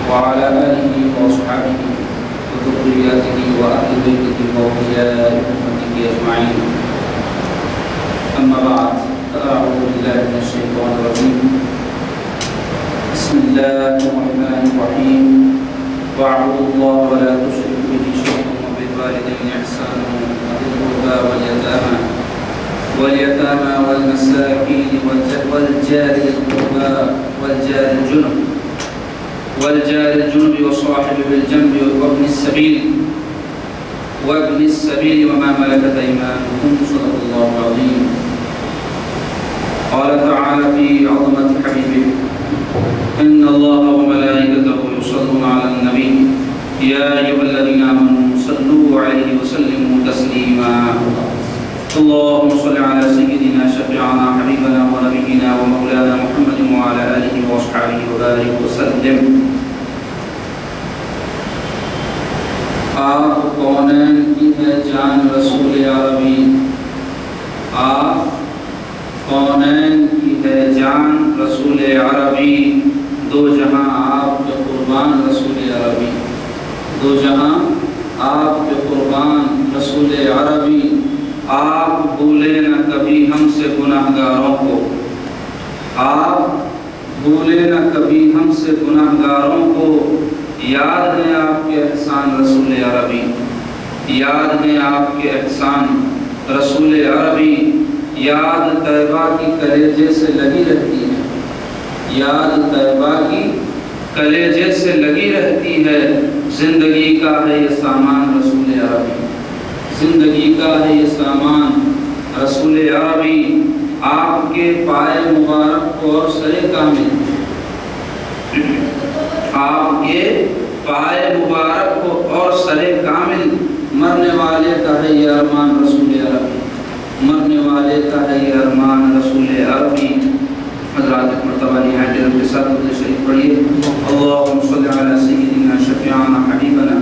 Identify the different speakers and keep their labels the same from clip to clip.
Speaker 1: وعلى آله وأصحابه وذرياته وأهل بيته وأولياء أمته أجمعين. أما بعد، أعوذ بالله من الشيطان الرجيم. بسم الله الرحمن الرحيم. واعبدوا الله ولا تشركوا به شيئا وبالوالدين إحسانا وذي القربى واليتامى والمساكين والجار القربى والجار الجنب وصاحب بالجنب وابن السبيل وما ملكت أيمانكم. صدق الله العظيم. قال تعالى في عظمة حبيبه: إن الله وملائكته يصلون على النبي يا أيها الذين آمنوا صلوا عليه وسلموا تسليما. اللهم صل على سيدنا شفيعنا حبيبنا ونبينا ومولانا محمد وعلى آله وأصحابه وبارك وسلم. آپ کونین کی ہے جان رسول عربی، آپ کونین کی ہے جان رسول عربی، دو جہاں آپ کے قربان رسول عربی، دو جہاں آپ کے قربان رسول عربی. آپ بھولے نہ کبھی ہم سے گناہگاروں کو، آپ بھولے نہ کبھی ہم سے گناہگاروں کو. یاد ہے آپ کے احسان رسول عربی، یاد ہے آپ کے احسان رسول عربی. یاد طیبہ کی کلیجے سے لگی رہتی ہے، یاد طیبہ کی کلیجے سے لگی رہتی ہے. زندگی کا ہے یہ سامان رسول عربی، زندگی کا ہے یہ سامان رسول عربی. آپ کے پائے مبارک کو اور سرے کامل، آپ کے پائے مبارک کو اور سرے کامل. مرنے والے کا ہے یہ ارمان رسول عربی، مرنے والے کا ہے یہ ارمان رسول عربی. حضرات مرتبہ نہایت کے ساتھ شریف پڑھیے: اللہم صل علی سیدنا شفیعنا حبیبنا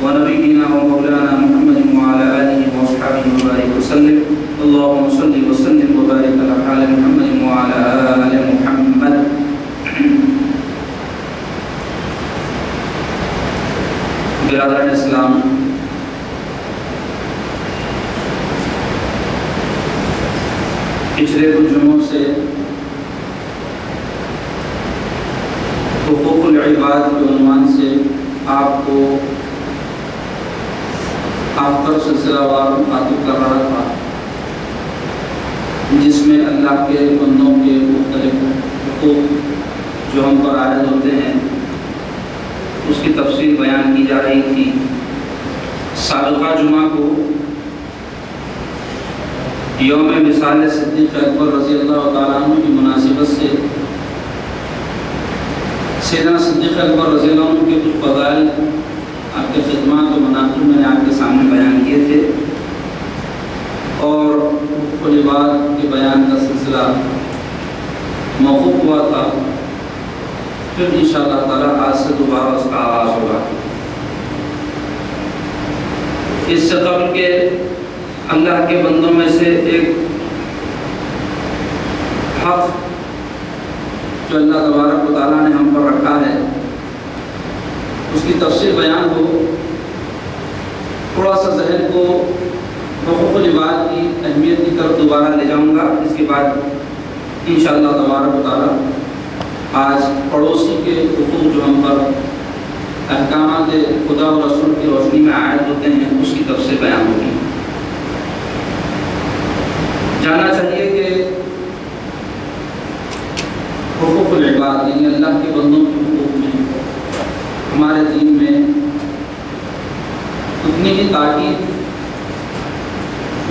Speaker 1: ونبینا ومولانا محمد وعلى آله وأصحابه وبارك وسلم. اللهم صل وسلم وبارك على آل محمد وعلى آل محمد. برادران اسلام، پچھلے کچھ جمعوں سے حقوق العباد کے عنوان سے آپ کو آفتر سلسلہ وار مخاطب کر رہا تھا، جس میں اللہ کے بندوں کے مختلف حقوق جو ہم پر عائد ہوتے ہیں اس کی تفصیل بیان کی جا رہی تھی. سابقہ جمعہ کو یوم وصال صدیق اکبر رضی اللہ تعالیٰ عنہ کی مناسبت سے سیدنا صدیق اکبر رضی اللہ عنہ کے کچھ فضائل، آپ کے خدمات و مناقب میں نے آپ کے سامنے بیان کیے تھے، اور حقوق العباد کے بیان کا سلسلہ موقوف ہوا تھا. پھر انشاءاللہ تعالیٰ آج سے دوبارہ اس کا آغاز ہوگا. اس سے قبل کہ اللہ کے بندوں میں سے ایک حق جو اللہ تبارک و تعالیٰ نے ہم پر رکھا ہے اس کی تفصیل بیان ہو، تھوڑا سا ذہن کو حقوق العباد کی اہمیت کی طرف دوبارہ لے جاؤں گا. اس کے بعد انشاءاللہ تبارک و تعالیٰ آج پڑوسی کے حقوق جو ہم پر احکامات خدا و رسول کی روشنی میں عائد ہوتے ہیں اس کی تفصیل بیان ہوگی. جاننا چاہیے کہ حقوق العباد یعنی اللہ کے بندوں کے حقوق میں ہمارے دین میں اتنی ہی تاکید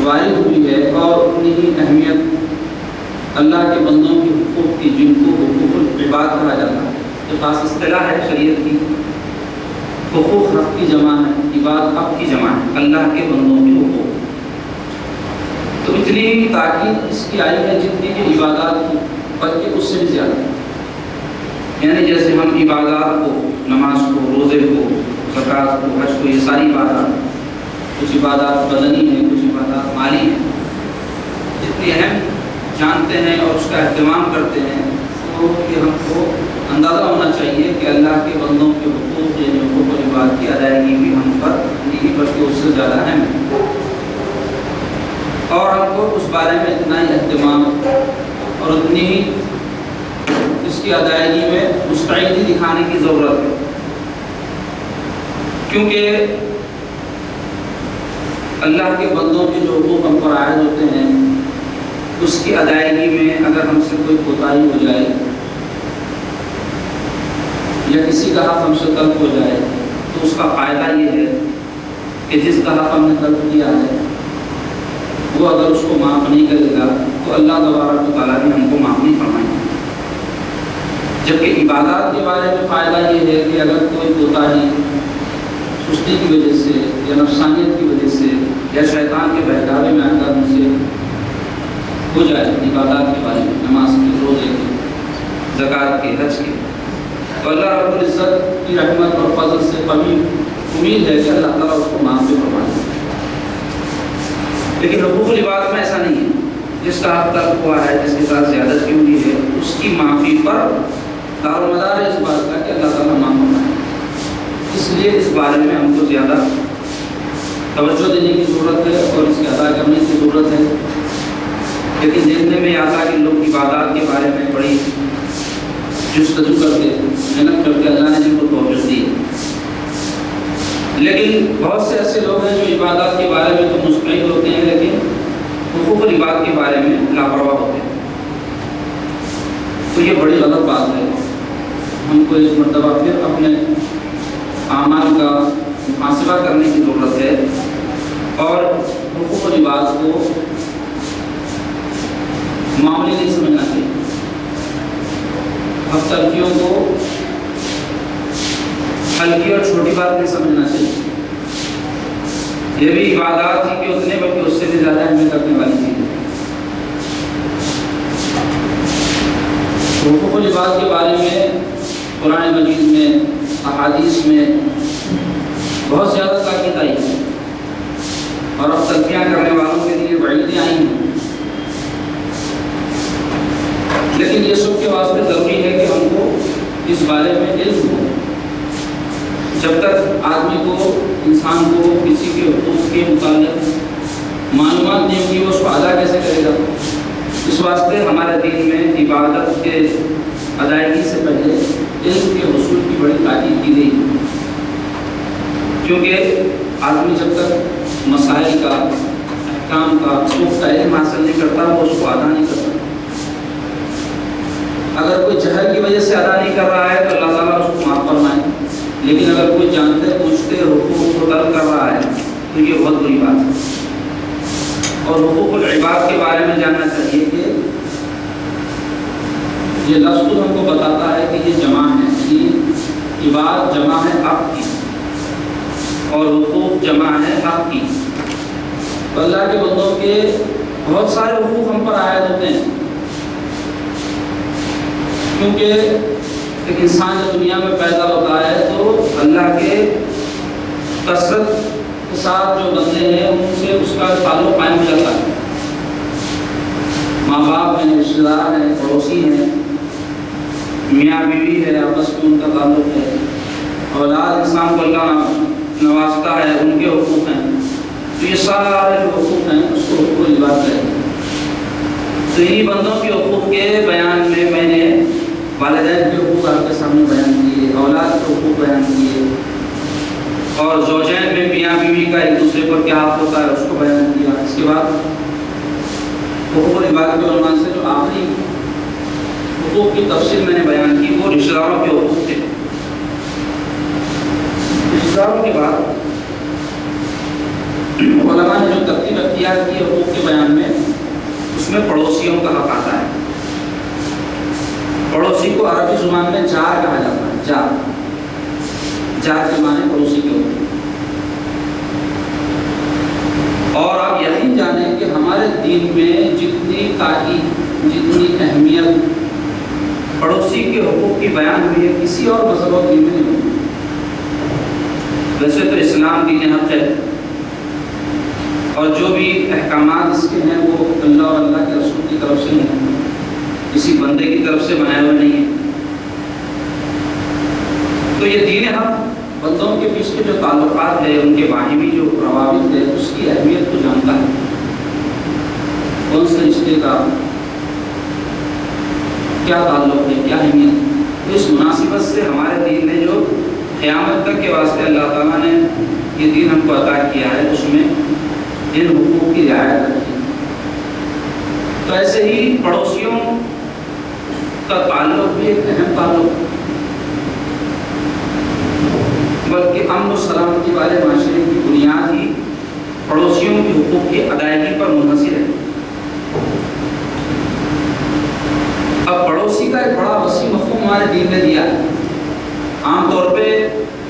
Speaker 1: وارد ہوئی ہے اور اتنی ہی اہمیت اللہ کے بندوں کے حقوق کی، جن کو حقوق العباد کہا جاتا ہے. یہ خاص اصطلاح ہے شریعت کی. حقوق حق کی جمع ہے، عباد حق کی جمع ہے، اللہ کے بندوں کے حقوق. تو اتنی تاکید اس کی آئی ہے جتنی کہ عبادات کی، بلکہ اس سے بھی زیادہ. یعنی جیسے ہم عبادات کو، نماز کو، روزے کو، زکوٰۃ کو، حج کو، یہ ساری عبادات، کچھ عبادات بدنی ہیں، کچھ عبادات مالی ہیں، جتنی اہم جانتے ہیں اور اس کا اہتمام کرتے ہیں، تو یہ ہم کو اندازہ ہونا چاہیے کہ اللہ کے بندوں کے حقوق یعنی حقوق العباد کی ادائیگی بھی ہم پر نہیں بلکہ اس سے زیادہ اہم ہے، اور ہم کو اس بارے میں اتنا ہی اہتمام اور اتنی ہی اس کی ادائیگی میں مستعدی دکھانے کی ضرورت ہے، کیونکہ اللہ کے بندوں کے جو حقوق ہم پر عائد ہوتے ہیں اس کی ادائیگی میں اگر ہم سے کوئی کوتاہی ہو جائے یا کسی کا حق ہم سے طلب ہو جائے تو اس کا فائدہ یہ ہے کہ جس کا حق ہم نے طلب کیا ہے وہ اگر اس کو معاف نہیں کرے گا تو اللہ تبارک و تعالیٰ بھی ہم کو معاف نہیں فرمائیں گے۔ جبکہ عبادات کے بارے میں فائدہ یہ ہے کہ اگر کوئی کوتاہی سستی کی وجہ سے یا نفسانیت کی وجہ سے یا شیطان کے بہکاوے میں آ کر ہم سے ہو جائے عبادات کے بارے میں، نماز کے، روزے کے، زکوٰۃ کے، حج کے، تو اللہ رب العزت کی رحمت اور فضل سے امید ہے کہ اللہ تعالیٰ اس کو معاف بھی فرمائے گا۔ لیکن حقوق العباد میں ایسا نہیں ہے، جس کا حق طلب ہوا ہے، جس کے ساتھ زیادتی ہوئی ہے، اس کی معافی پر دار و مدار ہے اس بات کا کہ اللہ تعالیٰ معاف فرمائے۔ اس لیے اس بارے میں ہم کو زیادہ توجہ دینے کی ضرورت ہے اور اس کی ادا کرنے کی ضرورت ہے۔ لیکن دیکھنے میں آتا کہ لوگ عبادات کے بارے میں بڑی جستجو کر کے محنت کر کے اللہ نے جن کو توفیق دی، لیکن بہت سے ایسے لوگ ہیں جو عبادات کے بارے میں تو مستعد ہوتے ہیں لیکن حقوق العباد کے بارے میں لاپرواہ ہوتے ہیں، تو یہ بڑی غلط بات ہے۔ ہم کو ایک مرتبہ پھر اپنے اعمال کا محاسبہ کرنے کی ضرورت ہے اور حقوق العباد کو معمولی نہیں سمجھنا چاہیے، اب تلفیوں کو ہلکی اور چھوٹی بات نہیں سمجھنا چاہیے۔ یہ بھی عبادات ہی کے اتنے بلکہ اس سے بھی زیادہ اہمیت رکھنے والی چیز ہے۔ حقوق العباد کے بارے میں قرآن مجید میں، احادیث میں بہت زیادہ تاکید آئی ہے اور اب تلفیاں کرنے والوں کے لیے وعیدیں آئی ہیں، لیکن یہ سب کے واسطے ضروری ہے کہ ہم کو اس بارے میں علم ہو۔ جب تک آدمی کو، انسان کو کسی کے حقوق کے متعلق معلومات نہیں ہوگی وہ اس کو ادا کیسے کرے گا؟ اس واسطے ہمارے دین میں عبادت کے ادائیگی سے پہلے علم کے حصول کی بڑی تاکید کی گئی، کیونکہ آدمی جب تک مسائل کا، احکام کا، حقوق کا علم حاصل نہیں کرتا وہ اس کو ادا نہیں کرتا۔ اگر کوئی جہل کی وجہ سے ادا نہیں کر رہا ہے تو اللہ تعالیٰ اس کو معاف فرمائے، لیکن اگر کوئی جانتے پوچھتے حقوق کو طلب کر رہا ہے تو یہ بہت بری بات ہے۔ اور حقوق العباد کے بارے میں جاننا چاہیے کہ یہ لفظ تو ہم کو بتاتا ہے کہ یہ جمع ہے، کہ عباد جمع ہے حق کی اور حقوق جمع ہے حق کی۔ اللہ کے بندوں کے بہت سارے حقوق ہم پر عائد ہوتے ہیں، کیونکہ ایک انسان جو دنیا میں پیدا ہوتا ہے تو اللہ کے کثرت کے ساتھ جو بندے ہیں ان سے اس کا تعلق قائم ہو جاتا ہے، ماں باپ ہیں، رشتے دار ہیں، پڑوسی ہیں، میاں بیوی ہے، آپس میں ان کا تعلق ہے، اولاد انسان کو اللہ نوازتا ہے، ان کے حقوق ہیں، تو یہ سارے جو حقوق ہیں اس کو حقوق العباد کہتے ہیں۔ تو انہی بندوں کے حقوق کے بیان میں میں نے والدین کے حقوق آپ کے سامنے بیان کیے، اولاد کے حقوق بیان کیے، اور زوجین میں میاں بیوی کا ایک دوسرے پر کیا حق ہوتا ہے اس کو بیان کیا۔ اس کے بعد حقوق العباد کے عنوان سے جو آخری حقوق کی تفصیل میں نے بیان کی وہ رشتہ داروں کے حقوق تھے۔ رشتہ داروں کے بعد علماء نے جو ترتیب اختیار کی حقوق کے بیان میں، اس میں پڑوسیوں کا حق آتا ہے۔ پڑوسی کو عربی زبان میں جار کہا جاتا ہے، جار، جار کے معنی پڑوسی کے ہوتے ہیں۔ اور آپ یقین جانیں کہ ہمارے دین میں جتنی تاکید، جتنی اہمیت پڑوسی کے حقوق کی بیان ہوئی ہے کسی اور مذہب اور دین میں نہیں ہوئی۔ ویسے تو اسلام دین حق ہے اور جو بھی احکامات اس کے ہیں وہ اللہ اور اللہ کے رسول کی طرف سے نہیں ہیں، کسی بندے کی طرف سے بنائے ہوئے نہیں ہیں، تو یہ دین حق بندوں کے بیچ کے جو تعلقات ہے، ان کے باہمی جو روابط ہے، اس کی اہمیت کو جانتا ہے، کون سے رشتے کا کیا تعلق ہے، کیا اہمیت۔ تو اس مناسبت سے ہمارے دین نے جو قیامت تک کے واسطے اللہ تعالیٰ نے یہ دین ہم کو عطا کیا ہے، اس میں ان حقوق کی رعایت رکھی۔ تو ایسے ہی پڑوسیوں کا تعلق بھی ایک اہم تعلق ہے، بلکہ امن و سلامتی والے معاشرے کی بنیاد ہی پڑوسیوں کے حقوق کی ادائیگی پر منحصر ہے۔ اب پڑوسی کا ایک بڑا وسیع مفہوم ہمارے دین نے دیا ہے۔ عام طور پہ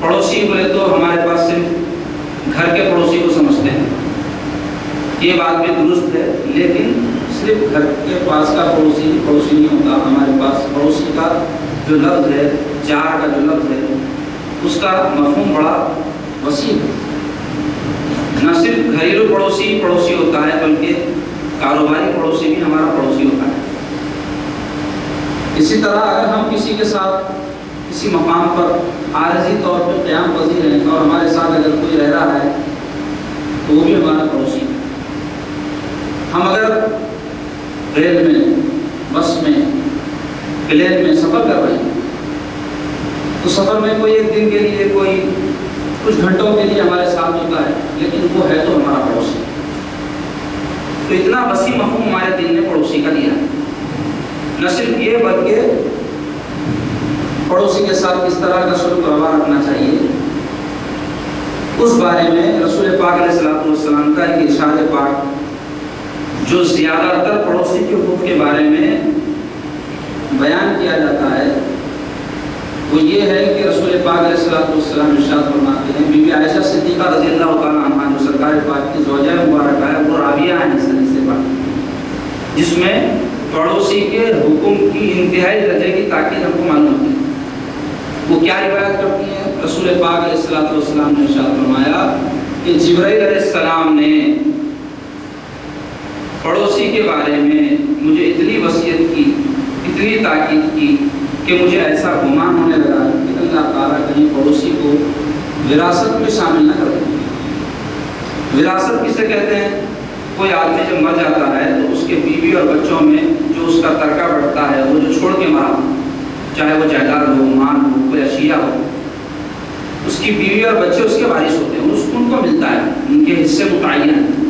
Speaker 1: پڑوسی بولے تو ہمارے پاس صرف گھر کے پڑوسی کو سمجھتے ہیں، یہ بات بھی درست ہے، لیکن صرف گھر کے پاس کا پڑوسی نہیں ہوتا۔ ہمارے پاس پڑوسی کا جو لفظ ہے، جار کا جو لفظ ہے، اس کا مفہوم بڑا وسیع ہے۔ نہ صرف گھریلو پڑوسی ہوتا ہے، بلکہ کاروباری پڑوسی بھی ہمارا پڑوسی ہوتا ہے۔ اسی طرح اگر ہم کسی کے ساتھ کسی مقام پر عارضی طور پر قیام پذیر ہیں اور ہمارے ساتھ اگر کوئی رہ رہا ہے تو وہ بھی ہمارا پڑوسی ہے۔ ہم اگر ریل میں، بس میں، پلین میں سفر کر رہے ہیں تو سفر میں کوئی ایک دن کے لیے، کوئی کچھ گھنٹوں کے لیے ہمارے ساتھ ہوتا ہے، لیکن وہ ہے تو ہمارا پڑوسی۔ تو اتنا وسیع مفہوم ہمارے دین نے پڑوسی کا دیا ہے۔ نہ صرف یہ بلکہ پڑوسی کے ساتھ کس طرح کا سلوک روا رکھنا چاہیے، اس بارے میں رسول پاک علیہ السلام کا ایک ارشاد پاک جو زیادہ تر پڑوسی کے حقوق کے بارے میں بیان کیا جاتا ہے، وہ یہ ہے کہ رسول پاک علیہ السلام ارشاد فرماتے ہیں، بی بی عائشہ صدیقہ رضی اللہ تعالیٰ عنہ جو سرکار پاک کی زوجہ مبارکہ ہے، وہ راویہ ہیں اس حدیث سے پاک، جس میں پڑوسی کے حکم کی انتہائی درجے کی تاکید ہم کو معلوم ہوتی ہے۔ وہ کیا روایت کرتی ہیں؟ رسول پاک علیہ السلام نے ارشاد فرمایا کہ جبرائیل علیہ السلام نے پڑوسی کے بارے میں مجھے اتنی وصیت کی، اتنی تاکید کی کہ مجھے ایسا گمان ہونے لگا کہ اللہ تعالیٰ کہیں پڑوسی کو وراثت میں شامل نہ کر دیں۔ وراثت کسے کہتے ہیں؟ کوئی آدمی جب مر جاتا ہے تو اس کے بیوی اور بچوں میں جو اس کا ترکہ بڑھتا ہے، وہ جو چھوڑ کے مرا، چاہے وہ جائیداد ہو، مال ہو، کوئی اشیاء ہو، اس کی بیوی اور بچے اس کے وارث ہوتے ہیں، ان کو ملتا ہے، ان کے حصے متعین ہیں۔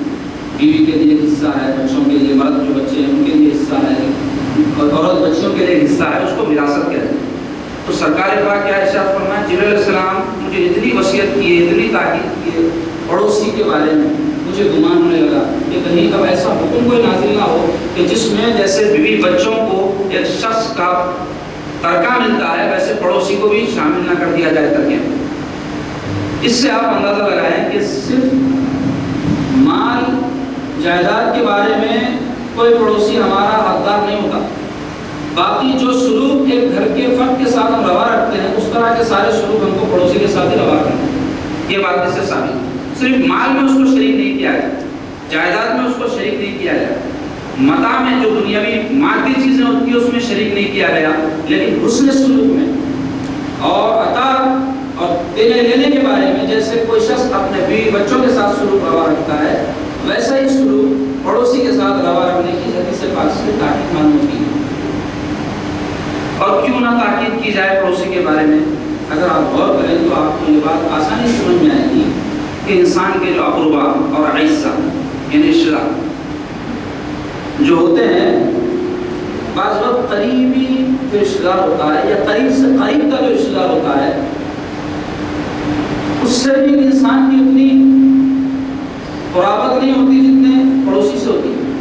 Speaker 1: بیوی کے لیے حصہ ہے، بچوں کے لیے، مرد جو بچے ہیں ان کے لیے حصہ ہے، اور عورت بچوں کے لیے حصہ ہے، اس کو وراثت کہتے ہیں۔ تو سرکار پاک کیا ارشاد فرمایا، جبرائیل علیہ السلام مجھے اتنی وصیت کی ہے، اتنی تاکید کی ہے پڑوسی کے بارے میں، مجھے گمان ہونے لگا کہ کہیں اب ایسا حکم کوئی نازل نہ ہو کہ جس میں جیسے بیوی بچوں کو ایک شخص کا ترکہ ملتا ہے، ویسے پڑوسی کو بھی شامل نہ کر دیا جائے ترکے میں۔ اس سے آپ اندازہ لگائیں کہ صرف مال جائیداد کے بارے میں کوئی پڑوسی ہمارا حقدار نہیں ہوتا، باقی جو سلوک ایک گھر کے فرد کے ساتھ ہم روا رکھتے ہیں، اس طرح کے سارے سلوک ہم کو پڑوسی کے ساتھ ہی روا رکھتے ہیں۔ یہ بات اس سے ثابت ہے۔ صرف مال میں اس کو شریک نہیں کیا جائے، جائیداد میں اس کو شریک نہیں کیا جائے، متاع میں جو دنیاوی مادی چیزیں ہوتی ہیں اس میں شریک نہیں کیا گیا، لیکن حسن سلوک میں اور عطا اور دینے لینے کے بارے میں جیسے کوئی شخص اپنے بیوی بچوں کے ساتھ سلوک روا رکھتا ہے، ویسا ہی سلوک پڑوسی کے ساتھ روا رکھنے کی حدیث پاک سے تاکید معلوم ہوتی ہے۔ اور کیوں نہ تاکید کی جائے پڑوسی کے بارے میں؟ اگر آپ غور کریں تو آپ کو یہ بات آسانی سمجھ میں آئے گی کہ انسان کے جو اقربا اور عیسیٰ یعنی رشتہ دار جو ہوتے ہیں، بعض وقت قریبی جو رشتہ دار ہوتا ہے یا قریب سے قریب کا جو رشتہ دار ہوتا ہے، اس سے بھی انسان کی اتنی قرابت نہیں ہوتی جتنے پڑوسی سے ہوتی ہے۔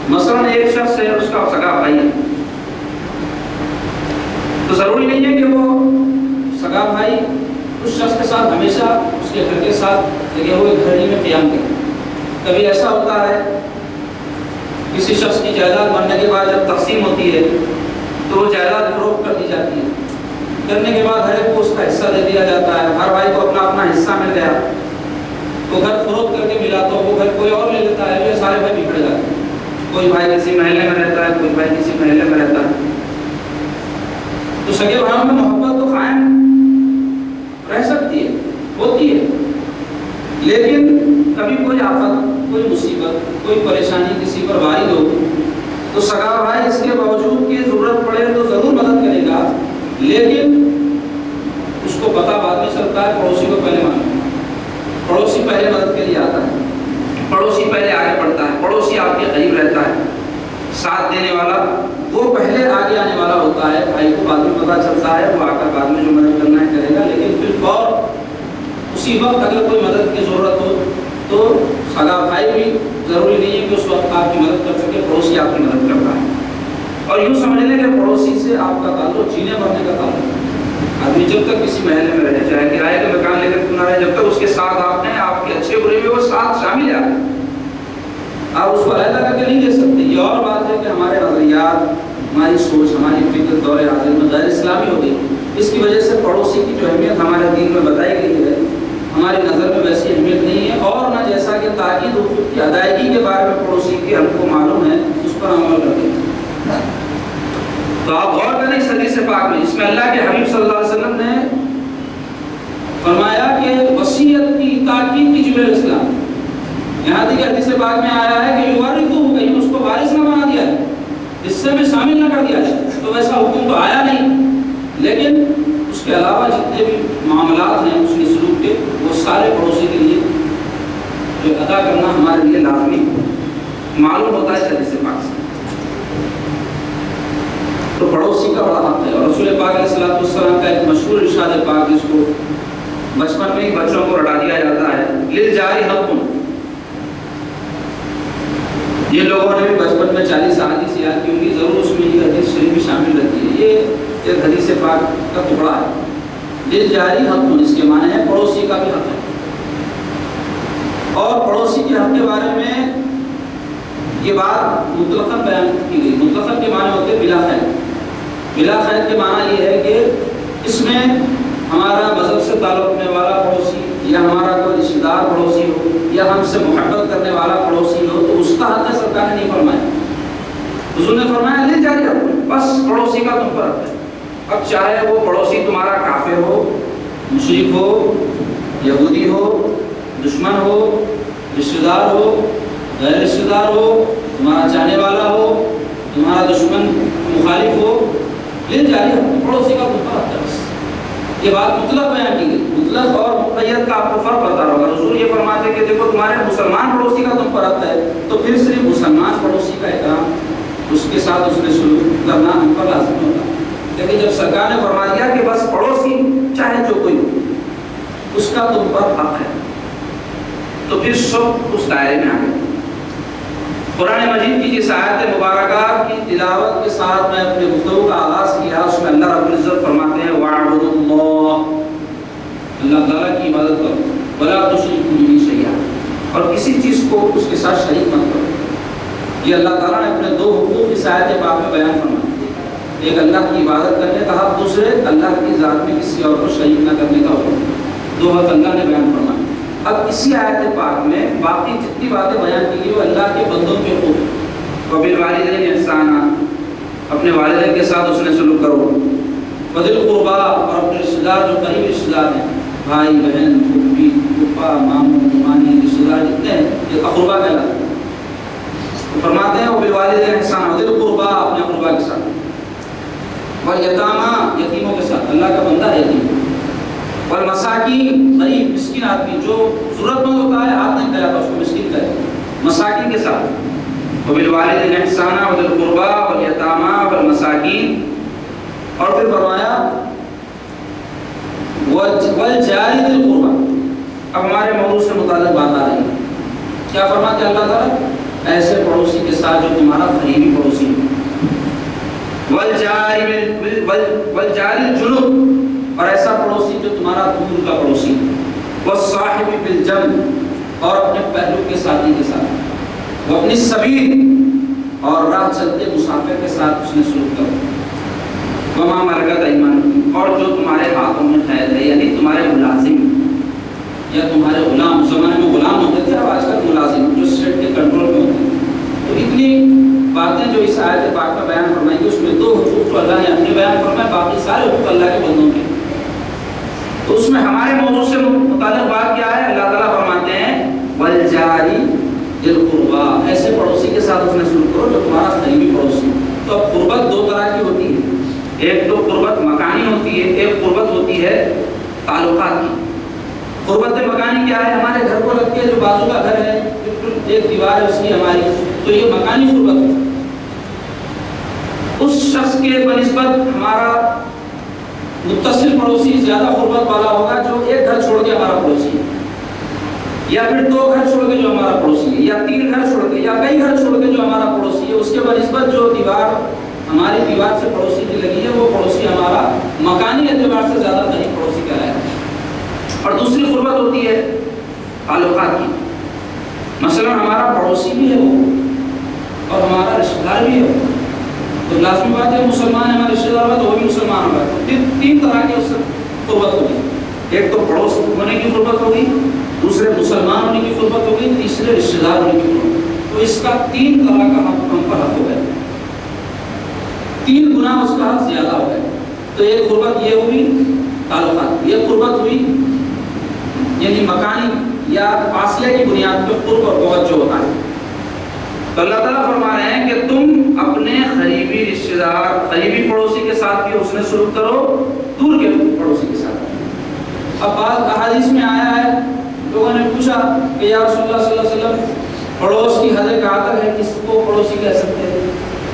Speaker 1: مثلاً ایک شخص ہے، اس کا سگا بھائی ہے، تو ضروری نہیں ہے کہ وہ سگا بھائی اس شخص کے ساتھ ہمیشہ اس کے گھر کے ساتھ لگے ہوئے گھر ہی میں قیام کرے۔ کبھی ایسا ہوتا ہے کسی شخص کی جائیداد بننے کے بعد جب تقسیم ہوتی ہے تو وہ جائیداد فروخت کر دی جاتی ہے، کرنے کے بعد ہر ایک کو اس کا حصہ دے دیا جاتا ہے، ہر بھائی کو اپنا اپنا حصہ مل گیا، وہ گھر فروخت کر کے ملا تو وہ گھر کوئی اور لے لیتا ہے، یہ سارے بھائی بگڑ جاتے ہیں، کوئی بھائی کسی محلے میں رہتا ہے، کوئی بھائی کسی محلے میں رہتا ہے۔ تو سگے بھائیوں میں محبت تو قائم کوئی پریشانی کسی پر وارد ہو تو سگا بھائی اس کے باوجود کہ ضرورت پڑے تو ضرور مدد کرے گا، لیکن اس کو پتہ بعد میں چلتا ہے، پڑوسی کو پہلے معلوم ہے، پڑوسی پہلے مدد کے لیے آتا ہے، پڑوسی پہلے آگے بڑھتا ہے، پڑوسی آپ کے قریب رہتا ہے، ساتھ دینے والا وہ پہلے آگے آنے والا ہوتا ہے، بھائی کو بعد میں پتہ چلتا ہے، وہ آ کر بعد میں جو مدد کرنا ہے کرے گا، لیکن پھر فوراً اسی وقت اگر کوئی مدد کی ضرورت ہو تو سگا بھائی بھی ضروری نہیں ہے کہ اس وقت آپ کی مدد کر سکے، پڑوسی آپ کی مدد کرتا ہے۔ اور یوں سمجھ لیں کہ پڑوسی سے آپ کا تعلق جینے مرنے کا تعلق ہے۔ آدمی جب تک کسی محلے میں رہے، چاہے کرائے کا مکان لے کر کیوں نہ رہے، جب تک اس کے ساتھ آپ ہیں، آپ کے اچھے برے میں وہ ساتھ شامل ہے، آپ اس کو علیحدہ کر کے نہیں دے سکتے۔ یہ اور بات ہے کہ ہمارے نظریات، ہماری سوچ، ہماری فکر دور حاضر میں غیر اسلامی ہو گئی، اس کی وجہ سے پڑوسی کی جو اہمیت ہمارے دین میں بتائی گئی ہے ہماری نظر میں ویسی اہمیت نہیں ہے، اور نہ جیسا کہ تاکید حقوق کی ادائیگی کے بارے میں پڑوسی کی ہم کو معلوم ہے اس پر عمل کرتے ہیں۔ تو آپ غور کریں اس حدیث پاک میں، جس میں اللہ کے حبیب صلی اللہ علیہ وسلم نے فرمایا کہ وصیت کی تاکید کی جبل اسلام، یہاں تک کہ حدیث پاک میں آیا ہے کہ یوارثہ، کہیں اس کو وارث نہ بنا دیا ہے، حصے میں شامل نہ کر دیا جائے، تو ویسا حکم تو آیا نہیں، لیکن اس کے علاوہ جتنے بھی معاملات ہیں اس کے سلوک کے، وہ سارے پڑوسی کے لیے جو ادا کرنا ہمارے لیے لازمی معلوم ہوتا ہے حدیث پاک سے۔ تو پڑوسی کا بڑا حق ہے، اور رسول پاک علیہ الصلوۃ والسلام کا ایک مشہور ارشاد پاک جس کو بچپن میں ہی بچوں کو رٹا دیا جاتا ہے، للجاری حق۔ یہ لوگوں نے بھی بچپن میں 40 احادیث یاد کی ہوں گی، ضرور اس میں یہ حدیث شریف بھی شامل رہتی ہے۔ یہ ایک حدیث پاک کا ٹکڑا ہے، للجاری حق، اس کے معنی ہے پڑوسی کا بھی حق ہے۔ اور پڑوسی کے حق کے بارے میں یہ بات مطلقاً بیان کی گئی۔ مطلقاً کے معنی ہوتے ہیں بلا خیر، بلا خیر کے معنی یہ ہے کہ اس میں ہمارا مذہب سے تعلق رکھنے والا پڑوسی، یا ہمارا کوئی رشتہ دار پڑوسی ہو، یا ہم سے محبت کرنے والا پڑوسی ہو، تو اس کا حق ہے، سرکار نے نہیں فرمایا۔ حضور نے فرمایا لے جائیے، بس پڑوسی کا تم پر حق ہے۔ اب چاہے وہ پڑوسی تمہارا کافر ہو، مشرک ہو، یہودی ہو، دشمن ہو، رشتہ دار ہو، غیر رشتہ دار ہو، تمہارا چاہنے والا ہو، تمہارا دشمن مخالف ہو، لے جائیے، پڑوسی کا تم پر حق ہے۔ بس یہ بات مطلق بیان کی گئی، مطلق اور مقید کا آپ کو فرق پتا ہوگا۔ رسول یہ فرماتے کہ دیکھو تمہارے مسلمان پڑوسی کا تم پر حق ہے، تو پھر صرف مسلمان پڑوسی کا احترام، اس کے ساتھ اس نے سلوک کرنا ہم پر لازم ہوتا ہے۔ لیکن جب سرکار نے فرما دیا کہ بس پڑوسی چاہے جو کوئی ہو اس کا تم پر حق ہے، تو پھر سب اس دائرے میں آ گئے۔ قرآن مجید کی جس آیت مبارکہ کی تلاوت کے ساتھ میں اپنے گفتگو کا آغاز کیا، اس میں اللہ رب العزت فرماتے ہیں وَاعْبُدُوا اللَّهَ، اللہ تعالیٰ کی عبادت کرو، وَلَا تُشْرِكُوا بِهِ شَيْئًا، اور کسی چیز کو اس کے ساتھ شریک مت کرو۔ یہ اللہ تعالیٰ نے اپنے دو حقوق اس آیت پاک میں بیان فرمائے، ایک اللہ کی عبادت کرنے کا حق، دوسرے اللہ کی ذات میں کسی اور کو شریک نہ کرنے کا حکم، دو حق اللہ نے بیان فرمائے۔ اب اسی آیت پاک میں باقی جتنی باتیں بیان کی گئی وہ اللہ کے بندوں کے حقوق، وبالوالدین احسانا، اپنے والدین کے ساتھ اس نے سلوک کرو، وذی القربیٰ، اور اپنے رشتہ دار جو قریب رشتہ دار ہیں، بھائی بہن پھوپھی پھوپھا ماموں مانی رشتہ دار جتنے ہیں یہ اقربا کہلاتے ہیں۔ فرماتے ہیں وبالوالدین احسانا، وذی القربیٰ، اپنے اقربا کے ساتھ، والیتامیٰ، یتیموں کے ساتھ، اللہ کا بندہ ہے یتیم، والمساکین، غریب مسکین آدمی جو ضرورت مند ہوتا ہے ہاتھ نہیں پھیلاتا اس کو مسکین کہتے ہیں، مساکین کے ساتھ، وبالوالدین احسانا وذی القربیٰ والیتامیٰ والمساکین، اور پھر فرمایا والجار ذی القربیٰ۔ اب ہمارے موضوع سے متعلق بات آ رہی ہے، کیا فرماتے ہیں اللہ تعالیٰ؟ ایسے پڑوسی کے ساتھ جو تمہارا قریبی پڑوسی ہے، والجار الجنب، اور ایسا پڑوسی جو تمہارا دور کا پڑوسی، والصاحب بالجنب، اور اپنے پہلو کے ساتھی کے ساتھ، وابن السبیل، اور راہ چلتے مسافر کے ساتھ اس نے سلوک کرو، وما ملکت ایمانکم، اور جو تمہارے ہاتھوں میں قید ہے، یعنی تمہارے ملازم یا تمہارے غلام، اس زمانے میں غلام ہوتے تھے، اب آج کل ملازم جو اسٹیٹ کے کنٹرول میں ہوتے ہیں۔ تو اتنی باتیں جو اس آیت پاک میں بیان فرمائی گئی، اس میں دو حقوق تو اللہ نے اپنے بیان فرمائے، باقی سارے حقوق اللہ کے بندوں کے۔ تو اس میں ہمارے موضوع سے متعلق بات کیا ہے؟ اللہ تعالیٰ فرماتے ہیں والجاری ذی القربیٰ، ایسے ساتھ اس نے سلوک کرو جو تمہارا قریبی پڑوسی. تو اب قربت دو طرح کی ہوتی ہے. ایک تو قربت مکانی ہوتی ہے, ایک قربت ہوتی ہے تعلقات کی. قربت مکانی کیا ہے؟ ہمارے گھر کو لگ کے جو بازو کا گھر ہے بالکل ایک دیوار ہے اس کی ہماری, تو یہ مکانی قربت ہے. اس شخص کے بنسبت ہمارا متصل پڑوسی زیادہ قربت والا ہوگا جو ایک گھر چھوڑ کے ہمارا پڑوسی ہے, یا پھر دو گھر چھوڑ کے جو ہمارا پڑوسی ہے, یا تین گھر چھوڑ کے, یا کئی گھر چھوڑ کے جو ہمارا پڑوسی ہے. اس کے بنسبت جو دیوار ہماری دیوار سے پڑوسی کی لگی ہے وہ پڑوسی ہمارا مکانی اعتبار سے زیادہ قریب پڑوسی کہلایا ہے. اور دوسری قربت ہوتی ہے تعلقات کی. مثلا ہمارا پڑوسی بھی ہے وہ اور ہمارا رشتہ دار بھی ہے وہ. تو لازمی بات ہے مسلمان ہمارے رشتہ دار ہوگا تو وہ بھی مسلمان ہوگا. تین طرح کی اس قربت ہوگی. ایک تو پڑوس ہونے کی قربت ہوگی, دوسرے مسلمان ہونے کی قربت ہوگی, تیسرے رشتہ دار ہونے کی قربت. تو اس کا تین طرح کا ہم پر حق ہو گیا, تین گنا اس کا حق زیادہ ہو گیا. تو ایک قربت یہ ہوئی تعلقات, یہ قربت ہوئی یعنی مکانی یا فاصلے کی بنیاد پر قرب اور بغض جو ہوتا ہے. تو اللہ تعالیٰ فرما رہے ہیں کہ تم اپنے قریبی رشتہ دار, قریبی پڑوسی کے ساتھ بھی حسن سلوک کرو, دور کے پڑوسی کے ساتھ. اب بعض احادیث میں آیا ہے, لوگوں نے پوچھا کہ یا رسول اللہ صلی اللہ علیہ وسلم پڑوس کی حد کہاں تک ہے, کس کو پڑوسی کہہ سکتے ہیں؟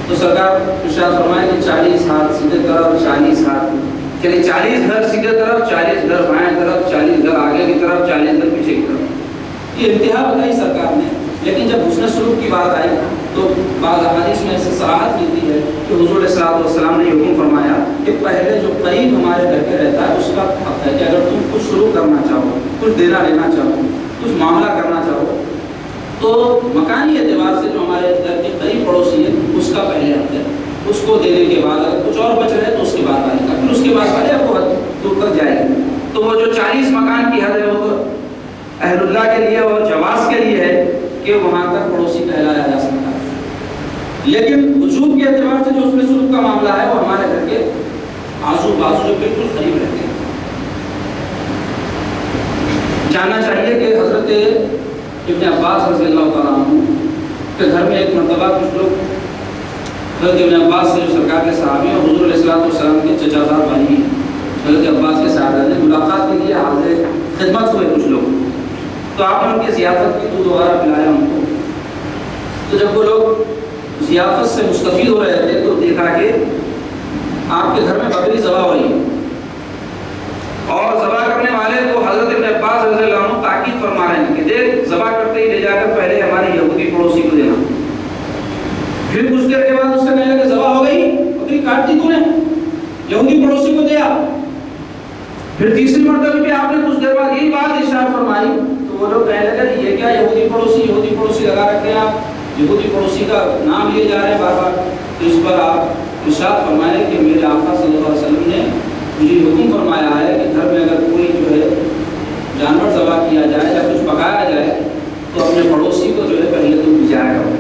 Speaker 1: تو سرکار ارشاد فرمائے کہ 40 ہاتھ سیدھے طرف, 40 ہاتھ یعنی 40 گھر سیدھے طرف, 40 گھر بائیں طرف, 40 گھر آگے کی طرف, 40 گھر پیچھے کی طرف. یہ انتہا بتائی سرکار نے. لیکن جب حسن سلوک کی بات آئی تو بعض احادیث میں ایسی صراحت ملتی ہے کہ حضور صلی اللہ علیہ وسلم نے حکم فرمایا کہ پہلے جو قریب ہمارے گھر کے رہتا ہے اس کا حق ہے کہ اگر تم کچھ شروع کرنا چاہو, کچھ دینا لینا چاہو, کچھ معاملہ کرنا چاہو تو مکانی اعتبار سے جو ہمارے گھر کے قریب پڑوسی ہے اس کا پہلے حق ہے. اس کو دینے کے بعد اگر کچھ اور بچ رہے تو اس کے بعد والے کا, پھر اس کے بعد والے آپ کو حد دور تک جائے گی. تو وہ جو 40 مکان کی حد ہے وہ تو اہل اللہ کے لیے اور جواز کے لیے ہے کہ وہاں تک پڑوسی کہلایا جا سکتا ہے. لیکن وجوب کے اعتبار سے جو اس میں سلوک کا معاملہ ہے وہ ہمارے گھر کے آزو بازو جو بالکل قریب رہتے ہیں. جاننا چاہیے کہ حضرت ابن عباس رضی اللہ تعالیٰ عنہ کے گھر میں ایک مرتبہ کچھ لوگ حضرت ابن عباس سے جو سرکار کے صحابی اور حضور علیہ السلام کے چچا زاد بھائی حضرت عباس کے صحابہ نے ملاقات کے لیے حاضر خدمت ہوئے کچھ لوگ. تو آپ نے ان کی ضیافت کی, دودھ وغیرہ پلایا ان کو. تو جب وہ لوگ ضیافت سے مستفید ہو رہے تھے تو دیکھا کہ آپ کے گھر میں بکری ذبح ہو رہی ہے اور ذبح کرنے والے کو حضرت ابن عباس رضی اللہ عنہ تاکید فرما رہے ہیں کہ دیکھ ذبح کرتے ہی لے جا کر پہلے ہمارے یہودی پڑوسی کو دینا. پھر کچھ دیر کے بعد اس سے کہنے کہ ذبح ہو گئی, بکری کاٹ دی تو نے, یہودی پڑوسی کو دیا. پھر تیسری مرتبہ بھی آپ نے کچھ دیر بعد یہی بات ارشاد فرمائی تو وہ لوگ کہنے لگے یہ کیا یہودی پڑوسی لگا رکھے ہیں آپ, یہودی پڑوسی کا نام لیے جا رہے ہیں بار بار. تو اس پر آپ ارشاد فرمائے کہ میرے آقا صلی اللہ علیہ وسلم نے مجھے حکم فرمایا ہے کہ گھر میں اگر کوئی جو ہے جانور ذبح کیا جائے یا کچھ پکایا جائے تو اپنے پڑوسی کو جو ہے پہلے تو بھیجایا کرو.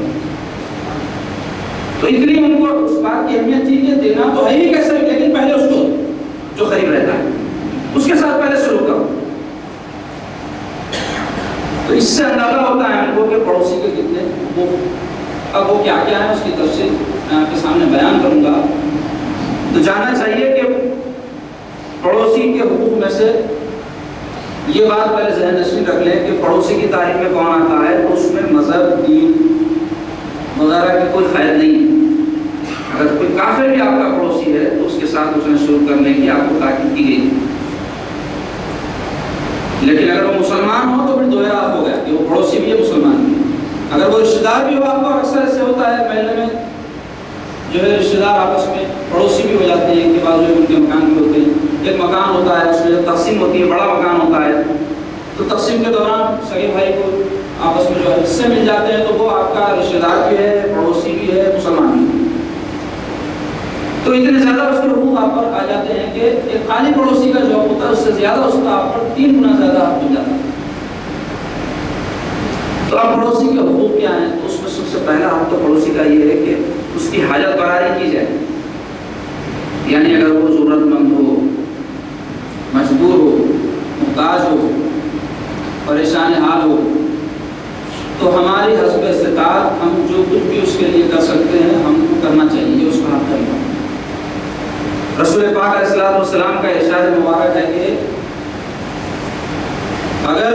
Speaker 1: تو اتنی ان کو اس بات کی اہمیت تھی کہ دینا تو ہے ہی کیسے, لیکن پہلے اس کو جو قریب رہتا ہے اس کے ساتھ پہلے سلوک کرو. تو اس سے اندازہ ہوتا ہے ہم کو کہ پڑوسی کے کتنے حقوق. اب وہ کیا کیا ہے اس کی تفصیل میں آپ کے سامنے بیان کروں گا. تو جاننا چاہیے کہ پڑوسی کے حقوق میں سے یہ بات پہلے ذہن نشین رکھ لیں کہ پڑوسی کی تعریف میں کون آتا ہے تو اس میں مذہب, دین وغیرہ کی کوئی خیر نہیں ہے. اگر کوئی کافر بھی آپ کا پڑوسی ہے تو اس کے ساتھ اس نے شروع کرنے کی آپ کو تاکید کی گئی. لیکن اگر وہ مسلمان ہو تو پھر دو راہ ہو گیا کہ وہ پڑوسی بھی ہے مسلمان بھی. اگر وہ رشتہ دار بھی ہو آپ کو, اکثر ایسے ہوتا ہے محلے میں جو ہے رشتہ دار آپس میں پڑوسی بھی ہو جاتے ہیں, ایک کے بعد ان کے مکان بھی ہوتے ہیں. ایک مکان ہوتا ہے اس میں جب تقسیم ہوتی ہے, بڑا مکان ہوتا ہے تو تقسیم کے دوران سگے بھائی کو آپس میں جو ہے حصے مل جاتے ہیں تو وہ آپ کا رشتہ دار بھی ہے, پڑوسی بھی ہے, مسلمان بھی ہے. تو اتنے زیادہ اس کے حقوق آپ پر آ جاتے ہیں کہ ایک خالی پڑوسی کا جو ہوتا ہے اس سے زیادہ اس کا آپ پر 3 گنا زیادہ حق مل جاتا ہے. تو اب پڑوسی کے حقوق کیا ہیں؟ تو اس میں سب سے پہلا حق تو پڑوسی کا یہ ہے کہ اس کی حاجت براری کی جائے. یعنی اگر وہ ضرورت مند ہو, مجبور ہو, محتاج ہو, پریشان حال ہو تو تو ہماری حسب استطاعت ہم جو کچھ بھی اس کے لیے کر سکتے ہیں ہم کو کرنا چاہیے، اس کا حق کرنا۔ رسول پاک علیہ الصلوۃ والسلام کا ارشاد مبارک ہے کہ اگر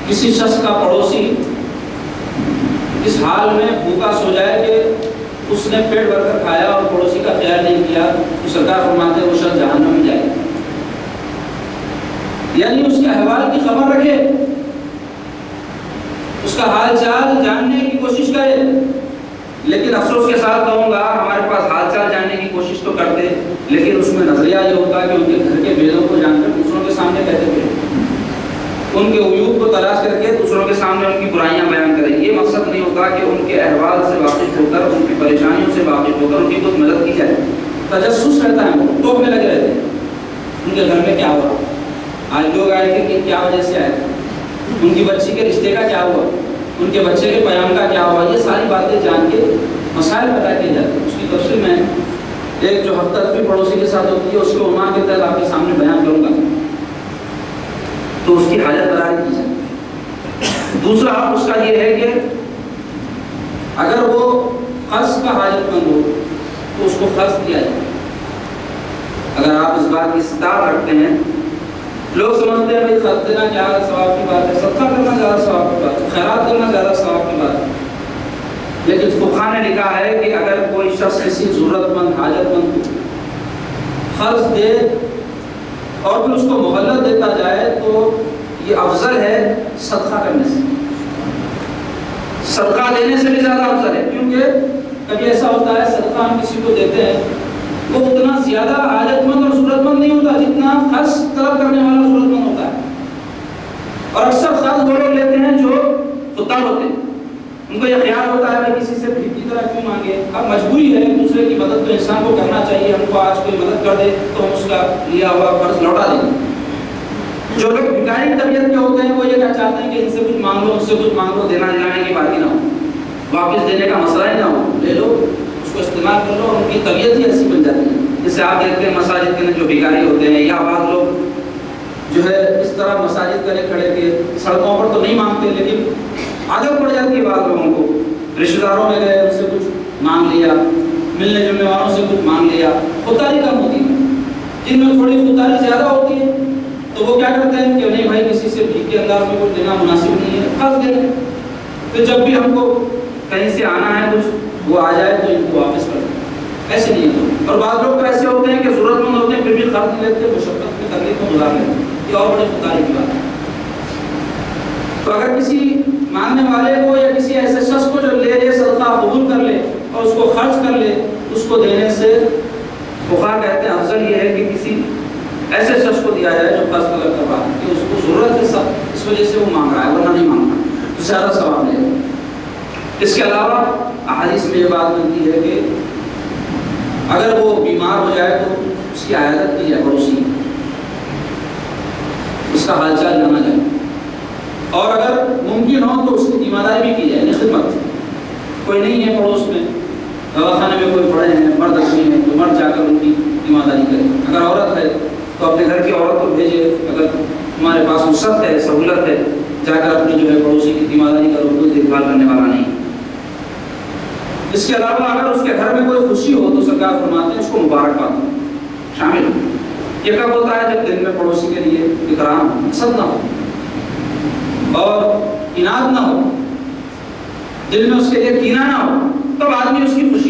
Speaker 1: کسی شخص کا پڑوسی اس حال میں بھوکا سو جائے کہ اس نے پیٹ بھر کر کھایا اور پڑوسی کا خیال نہیں کیا تو سرکار فرماتے ہیں وہ شخص جہنم میں جائے، یعنی اس کے احوال کی خبر رکھے، اس کا حال چال جاننے کی کوشش کرے۔ لیکن افسوس کے ساتھ کہوں گا ہمارے پاس حال چال جاننے کی کوشش تو کرتے، لیکن اس میں نظریہ یہ ہوتا کہ ان کے گھر کے بیلوں کو جان کر دوسروں کے سامنے کہتے تھے، ان کے عیوب کو تلاش کر کے دوسروں کے سامنے ان کی برائیاں بیان کریں۔ یہ مقصد نہیں ہوتا کہ ان کے احوال سے واقف ہو کر، ان کی پریشانیوں سے واقف ہو کر ان کی کچھ مدد کی جائے۔ تجسس رہتا ہے، وہ ٹوکنے لگے رہتے ہیں ان کے گھر میں کیا ہوا، آج لوگ آئے تھے کہ کیا وجہ سے آئے تھے، ان کی بچی کے رشتے کا کیا ہوا، ان کے بچے کے پیام کا کیا ہوا، یہ ساری باتیں جان کے مسائل پیدا کیے جاتے ہیں۔ اس کی تفصیل میں ایک جو ہفتہ رفیع پڑوسی کے ساتھ ہوتی ہے اس کے عنوان کے تحت آپ کے سامنے بیان کروں گا، تو اس کی حاجت براری کی جائے۔ دوسرا اس کا یہ ہے کہ اگر وہ قرض کا حاجت مند ہو تو اس کو قرض دیا جائے۔ اگر آپ اس بات کی استطاعت رکھتے ہیں، لوگ سمجھتے ہیں بھائی قرض دینا کیا ثواب کی بات ہے، صدقہ کرنا زیادہ ثواب کی بات ہے، خیرات کرنا زیادہ ثواب کی بات ہے، لیکن فقہاء نے لکھا ہے کہ اگر کوئی شخص کسی ضرورت مند حاجت مند کو قرض دے اور پھر اس کو مہلت دیتا جائے تو یہ افضل ہے صدقہ کرنے سے، صدقہ دینے سے بھی زیادہ افضل ہے، کیونکہ کبھی ایسا ہوتا ہے صدقہ ہم کسی کو دیتے ہیں وہ اتنا زیادہ حاجت مند اور ضرورت مند نہیں ہوتا جتنا قرض طلب کرنے والا ضرورت مند ہوتا ہے، اور اکثر قرض وہ لوگ لیتے ہیں جو خوددار ہوتے ہیں، ان کو یہ خیال ہوتا ہے کہ کسی سے بھیک کی طرح کیوں مانگے، اب مجبوری ہے دوسرے کی مدد تو انسان کو کرنا چاہیے، ہم کو آج کوئی مدد کر دے تو ہم اس کا لیا ہوا قرض لوٹا دیں۔ جو لوگ بھکاری طبیعت کے ہوتے ہیں وہ یہ کیا چاہتے ہیں کہ ان سے کچھ مانگ لو، ان سے کچھ مانگ لو، دینا دلانے کی بات ہی نہ ہو، واپس دینے کا مسئلہ ہی نہ ہو، لے لو اس کو استعمال کر لو، ان کی طبیعت ہی ایسی بن جاتی ہے۔ جیسے آپ دیکھتے ہیں مساجد کے جو بھکاری ہوتے ہیں یا بعض لوگ جو ہے اس طرح مساجد کرے کھڑے کے سڑکوں پر تو نہیں مانگتے، لیکن عادت پڑ جاتی ہے بعض لوگوں کو، رشتہ داروں میں گئے ان سے کچھ مانگ لیا، ملنے جلنے والوں سے کچھ مانگ لیا، خودداری کم ہوتی ہے۔ جن میں تھوڑی خودداری زیادہ ہوتی ہے تو وہ کیا کرتے ہیں کہ نہیں بھائی کسی سے بھیک کے انداز میں کچھ دینا مناسب نہیں ہے، قرض دے دیں، پھر جب بھی ہم کو کہیں سے آنا ہے کچھ وہ آ جائے تو ان کو واپس کر دیں، ایسے نہیں ہے۔ اور بعض لوگ تو ایسے ہوتے ہیں کہ ضرورت مند ہوتے ہیں پھر بھی قرض نہیں لیتے، مشقت میں تکلیف میں گزار لیتے ہیں، یہ اور بڑی خودداری کی بات ہے۔ تو اگر کسی مانگنے والے کو یا کسی ایسے شخص کو جو لے لے صدقہ قبول کر لے اور اس کو خرچ کر لے، اس کو دینے سے فقہاء کہتے ہیں افضل یہ ہے کہ کسی ایسے شخص کو دیا جائے جو قرض طلب کر رہا ہے، کہ اس کو ضرورت ہے سب اس وجہ سے وہ مانگ رہا ہے، ورنہ نہیں مانگ رہا تو زیادہ ثواب لے۔ اس کے علاوہ احادیث میں یہ بات ملتی ہے کہ اگر وہ بیمار ہو جائے تو اس کی عیادت کی جائے، پڑوسی اس کا حال چال جانا جائے، اور اگر ممکن ہو تو اس کی تیمارداری بھی کی جائے، یعنی خدمت۔ کوئی نہیں ہے پڑوس میں، دواخانے میں کوئی پڑے ہیں، مرد آدمی ہیں تو مرد جا کر ان کی تیمارداری کرے، اگر عورت ہے تو اپنے گھر کی عورت کو بھیجے، اگر ہمارے پاس وسعت ہے سہولت ہے جا کر اپنی جو ہے پڑوسی کی تیمارداری کرو، کوئی دیکھ بھال کرنے والا نہیں۔ اس کے علاوہ اگر اس کے گھر میں کوئی خوشی ہو تو سرکار فرماتے ہیں اس کو مبارکباد شامل ہو۔ یہ کب ہوتا ہے؟ جب دل میں پڑوسی کے لیے اکرام حسد نہ ہو اور اناد نہ ہو، دل میں اس کے لیے کینہ نہ ہو، تب آدمی اس کی خوشی